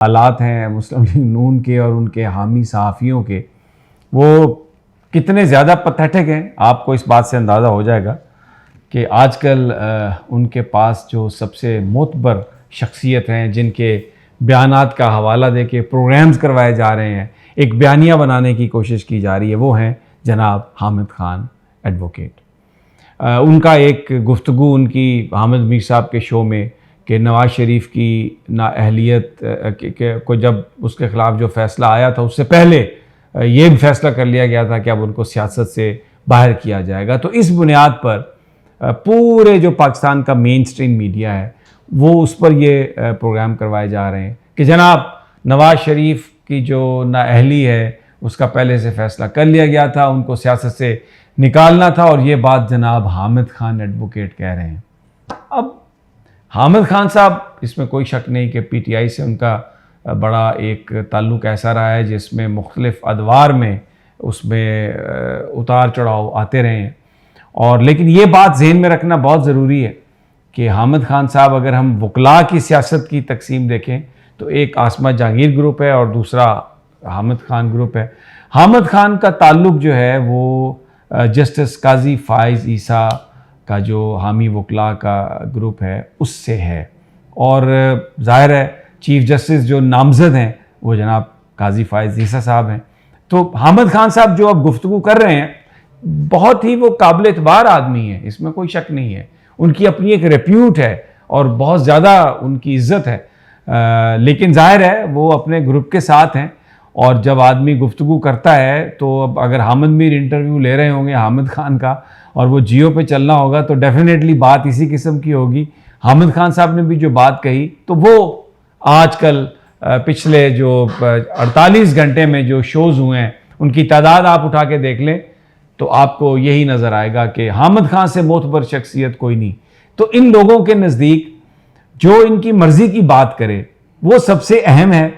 हालात हैं मुस्लिम लीग नून के और उनके हामी सहाफ़ियों के, वो कितने ज़्यादा पैथेटिक हैं, आपको इस बात से अंदाज़ा हो जाएगा कि आजकल उनके पास जो सबसे मोतबर शख्सियत हैं, जिनके बयानात का हवाला दे के प्रोग्राम्स करवाए जा रहे हैं, एक बयानिया बनाने की कोशिश की जा रही है, वो हैं जनाब हामिद खान एडवोकेट। उनका एक गुफ्तगू उनकी हामिद मीर साहब के शो में कि नवाज़ शरीफ की नाअहलियत को जब उसके ख़िलाफ़ जो फ़ैसला आया था उससे पहले ये भी फ़ैसला कर लिया गया था कि अब उनको सियासत से बाहर किया जाएगा। तो इस बुनियाद पर पूरे जो पाकिस्तान का मेन स्ट्रीम मीडिया है वो उस पर ये प्रोग्राम करवाए जा रहे हैं कि जनाब नवाज़ शरीफ की जो नाअहली है उसका पहले से फ़ैसला कर लिया गया था, उनको सियासत से निकालना था, और ये बात जनाब हामिद खान एडवोकेट कह रहे हैं। अब हामिद खान साहब, इसमें कोई शक नहीं कि पीटीआई से उनका बड़ा एक ताल्लुक़ ऐसा रहा है जिसमें मुख्तलिफ़ अदवार में उसमें उतार चढ़ाव आते रहे हैं। और लेकिन ये बात ज़हन में रखना बहुत ज़रूरी है कि हामिद खान साहब, अगर हम वकला की सियासत की तकसीम देखें तो एक आसमा जहांगीर ग्रुप है और दूसरा हामिद खान ग्रुप है। हामिद खान का ताल्लुक़ जो है वो जस्टिस काजी फ़ाइज़ ईसा का जो हामी वकला का ग्रुप है उससे है, और ज़ाहिर है चीफ़ जस्टिस जो नामज़द हैं वो जनाब काजी फ़ाइज़ ईसा साहब हैं। तो हामिद खान साहब जो अब गुफ्तगू कर रहे हैं, बहुत ही वो काबिल एतबार आदमी है, इसमें कोई शक नहीं है। उनकी अपनी एक रेप्यूट है और बहुत ज़्यादा उनकी इज़्ज़त है, लेकिन ज़ाहिर है वो अपने ग्रुप के साथ हैं, और जब आदमी गुफ्तगू करता है तो अब अगर हामिद मीर इंटरव्यू ले रहे होंगे हामिद खान का और वो जियो पे चलना होगा तो डेफिनेटली बात इसी किस्म की होगी। हामिद खान साहब ने भी जो बात कही तो वो आजकल पिछले जो 48 घंटे में जो शोज़ हुए हैं उनकी तादाद आप उठा के देख लें तो आपको यही नज़र आएगा कि हामिद खान से मोतबर शख्सियत कोई नहीं। तो इन लोगों के नज़दीक जो इनकी मर्ज़ी की बात करे वो सबसे अहम है,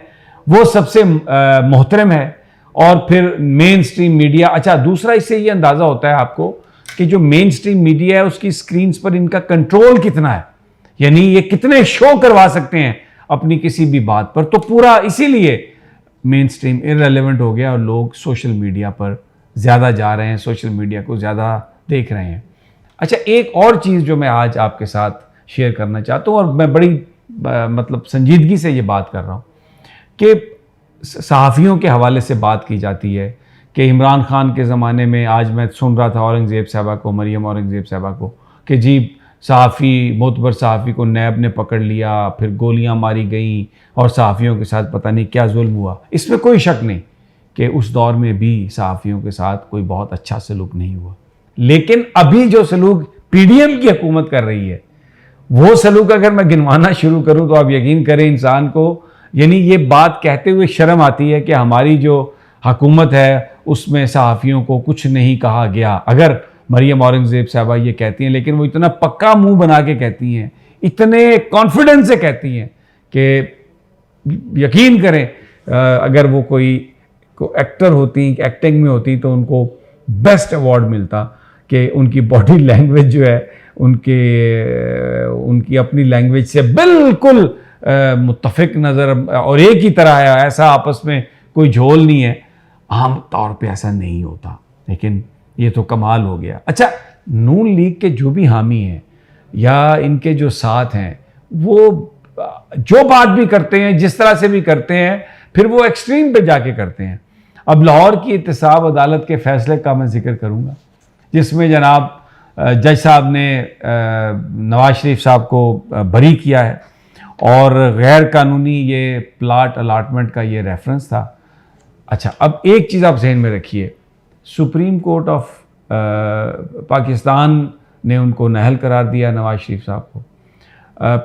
वो सबसे मोहतरम है। और फिर मेन स्ट्रीम मीडिया, अच्छा दूसरा इससे ये अंदाज़ा होता है आपको कि जो मेन स्ट्रीम मीडिया है उसकी स्क्रीन्स पर इनका कंट्रोल कितना है, यानी ये कितने शो करवा सकते हैं अपनी किसी भी बात पर। तो पूरा इसीलिए मेन स्ट्रीम इररेलेवेंट हो गया और लोग सोशल मीडिया पर ज़्यादा जा रहे हैं, सोशल मीडिया को ज़्यादा देख रहे हैं। अच्छा, एक और चीज़ जो मैं आज आपके साथ शेयर करना चाहता हूँ, और मैं बड़ी मतलब संजीदगी से ये बात कर रहा हूँ कि सहाफ़ियों के हवाले से बात की जाती है कि इमरान खान के ज़माने में, आज मैं सुन रहा था औरंगज़ेब साहबा को, मरियम औरंगज़ेब साहबा को, कि जी सहाफ़ी, मोतबर सहाफ़ी को नैब ने पकड़ लिया, फिर गोलियां मारी गई और सहाफ़ियों के साथ पता नहीं क्या जुल्म हुआ। इसमें कोई शक नहीं कि उस दौर में भी सहाफ़ियों के साथ कोई बहुत अच्छा सलूक नहीं हुआ, लेकिन अभी जो सलूक पीडीएम की हुकूमत कर रही है वो सलूक अगर मैं गिनवाना शुरू करूँ तो आप यकीन करें इंसान को, यानी ये बात कहते हुए शर्म आती है कि हमारी जो हुकूमत है उसमें सहाफ़ियों को कुछ नहीं कहा गया। अगर मरियम औरंगज़ेब साहबा ये कहती हैं, लेकिन वो इतना पक्का मुंह बना के कहती हैं, इतने कॉन्फिडेंस से कहती हैं कि यकीन करें अगर वो कोई एक्टर होती, एक्टिंग में होती तो उनको बेस्ट अवार्ड मिलता कि उनकी बॉडी लैंग्वेज जो है उनकी अपनी लैंग्वेज से बिल्कुल मुत्तफ़िक नज़र और एक ही तरह है, ऐसा आपस में कोई झोल नहीं है। आम तौर पे ऐसा नहीं होता, लेकिन ये तो कमाल हो गया। अच्छा, नून लीग के जो भी हामी हैं या इनके जो साथ हैं वो जो बात भी करते हैं, जिस तरह से भी करते हैं, फिर वो एक्सट्रीम पे जाके करते हैं। अब लाहौर की एहतसाब अदालत के फ़ैसले का मैं जिक्र करूँगा जिसमें जनाब जज साहब ने नवाज़ शरीफ साहब को बरी किया है, और गैर कानूनी ये प्लाट अलाटमेंट का ये रेफरेंस था। अच्छा, अब एक चीज़ आप जहन में रखिए, सुप्रीम कोर्ट ऑफ पाकिस्तान ने उनको नाअहल करार दिया नवाज़ शरीफ साहब को।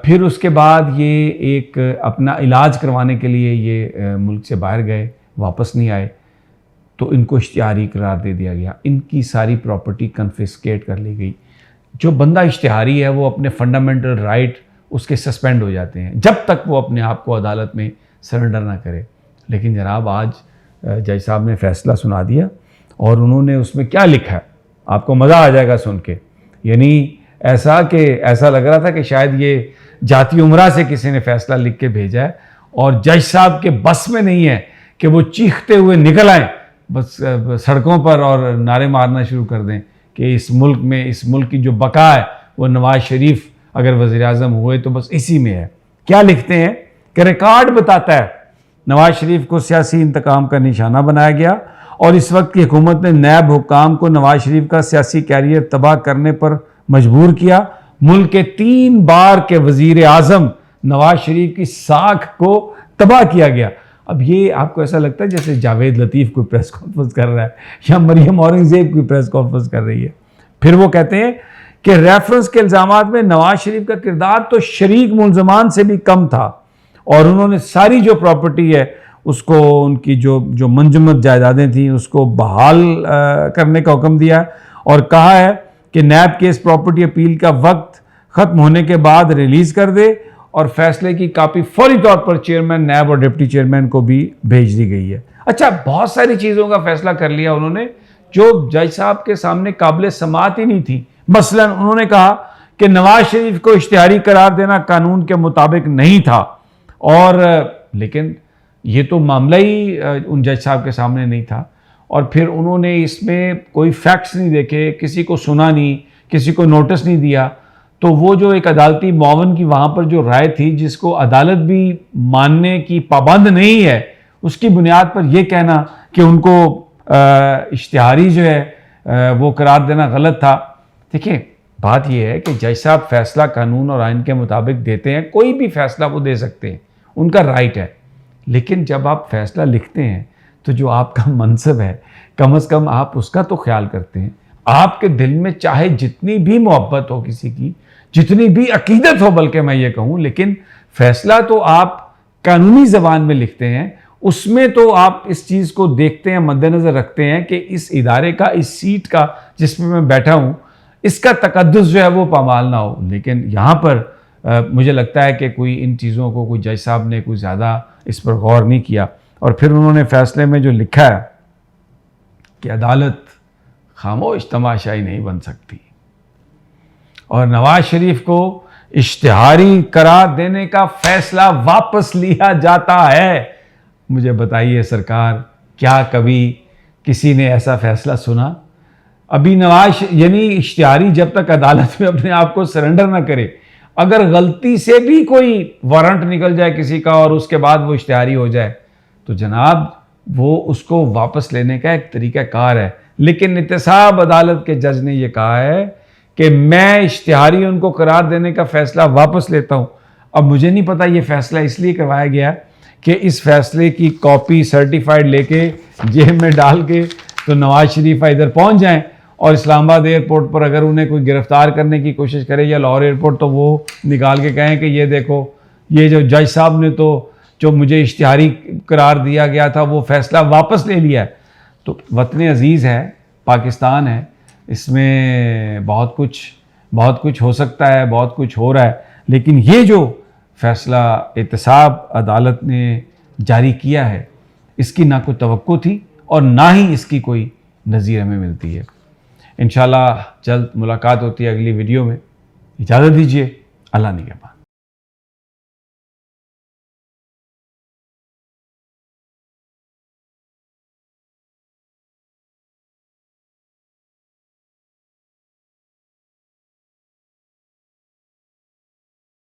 फिर उसके बाद ये एक अपना इलाज करवाने के लिए ये मुल्क से बाहर गए, वापस नहीं आए, तो इनको इश्तिहारी करार दे दिया गया, इनकी सारी प्रॉपर्टी कन्फिस्केट कर ली गई। जो बंदा इश्तिहारी है वो अपने फंडामेंटल राइट उसके सस्पेंड हो जाते हैं जब तक वो अपने आप को अदालत में सरेंडर ना करे। लेकिन जनाब आज जज साहब ने फ़ैसला सुना दिया और उन्होंने उसमें क्या लिखा है आपको मज़ा आ जाएगा सुन के। यानी ऐसा लग रहा था कि शायद ये जाती उमरा से किसी ने फ़ैसला लिख के भेजा है, और जज साहब के बस में नहीं है कि वो चीखते हुए निकल आए बस सड़कों पर और नारे मारना शुरू कर दें कि इस मुल्क की जो बका है वो नवाज शरीफ अगर वज़ीर आज़म हुए तो बस इसी में है। क्या लिखते हैं कि रिकॉर्ड बताता है नवाज शरीफ को सियासी इंतकाम का निशाना बनाया गया और इस वक्त की हुकूमत ने नैब हुक्काम को नवाज शरीफ का सियासी कैरियर तबाह करने पर मजबूर किया। मुल्क के 3 बार के वज़ीर आज़म नवाज शरीफ की साख को तबाह किया गया। अब ये आपको ऐसा लगता है जैसे जावेद लतीफ़ कोई प्रेस कॉन्फ्रेंस कर रहा है या मरियम औरंगज़ेब कोई प्रेस कॉन्फ्रेंस कर रही है। फिर वो कहते हैं कि रेफरेंस के इल्ज़ामात में नवाज शरीफ का किरदार तो शरीक मुलजमान से भी कम था और उन्होंने सारी जो प्रॉपर्टी है उसको, उनकी जो मंजमद जायदादें थी उसको बहाल करने का हुक्म दिया और कहा है कि नैब केस प्रॉपर्टी अपील का वक्त ख़त्म होने के बाद रिलीज़ कर दे और फैसले की कॉपी फौरी तौर पर चेयरमैन नैब और डिप्टी चेयरमैन को भी भेज दी गई है। अच्छा, बहुत सारी चीज़ों का फैसला कर लिया उन्होंने जो जज साहब के सामने काबिल समाअत ही नहीं थी। मसलन उन्होंने कहा कि नवाज शरीफ को इश्तिहारी करार देना कानून के मुताबिक नहीं था और लेकिन ये तो मामला ही उन जज साहब के सामने नहीं था और फिर उन्होंने इसमें कोई फैक्ट्स नहीं देखे, किसी को सुना नहीं, किसी को नोटिस नहीं दिया। तो वो जो एक अदालती मुआवन की वहाँ पर जो राय थी जिसको अदालत भी मानने की पाबंद नहीं है, उसकी बुनियाद पर यह कहना कि उनको इश्तिहारी जो है वो करार देना गलत था। देखिए, बात यह है कि जज साहब फैसला कानून और आइन के मुताबिक देते हैं, कोई भी फैसला वो दे सकते हैं, उनका राइट है। लेकिन जब आप फैसला लिखते हैं तो जो आपका मनसब है कम से कम आप उसका तो ख्याल करते हैं। आपके दिल में चाहे जितनी भी मोहब्बत हो किसी की, जितनी भी अकीदत हो, बल्कि मैं ये कहूँ, लेकिन फैसला तो आप कानूनी ज़बान में लिखते हैं, उसमें तो आप इस चीज़ को देखते हैं, मद्देनज़र रखते हैं कि इस इदारे का, इस सीट का जिसमें मैं बैठा हूँ, इसका तकद्दुस जो है वो पामाल ना हो। लेकिन यहाँ पर मुझे लगता है कि कोई इन चीज़ों को, कोई जज साहब ने कोई ज़्यादा इस पर गौर नहीं किया और फिर उन्होंने फैसले में जो लिखा है कि अदालत खामोश तमाशाई नहीं बन सकती और नवाज शरीफ को इश्तिहारी करार देने का फैसला वापस लिया जाता है। मुझे बताइए सरकार, क्या कभी किसी ने ऐसा फैसला सुना? अभी नवाज यानी इश्तिहारी जब तक अदालत में अपने आप को सरेंडर ना करे, अगर गलती से भी कोई वारंट निकल जाए किसी का और उसके बाद वो इश्तिहारी हो जाए तो जनाब वो उसको वापस लेने का एक तरीक़ाकार है। लेकिन इत्तेसाब अदालत के जज ने यह कहा है कि मैं इश्तिहारी उनको करार देने का फ़ैसला वापस लेता हूँ। अब मुझे नहीं पता ये फ़ैसला इसलिए करवाया गया कि इस फैसले की कॉपी सर्टिफाइड लेके जेब में डाल के तो नवाज शरीफ इधर पहुँच जाएँ और इस्लामाबाद एयरपोर्ट पर अगर उन्हें कोई गिरफ़्तार करने की कोशिश करे या लाहौर एयरपोर्ट तो वो निकाल के कहें कि ये देखो, ये जो जज साहब ने तो जो मुझे इश्तिहारी करार दिया गया था वो फ़ैसला वापस ले लिया है। तो वतन अज़ीज़ है, पाकिस्तान है, इसमें बहुत कुछ हो सकता है, बहुत कुछ हो रहा है, लेकिन ये जो फ़ैसला एहतसाब अदालत ने जारी किया है इसकी ना कोई तवक्को थी और ना ही इसकी कोई नज़ीर हमें मिलती है। इंशाल्लाह जल्द मुलाकात होती है अगली वीडियो में। इजाज़त दीजिए, अल्लाह निगहबान।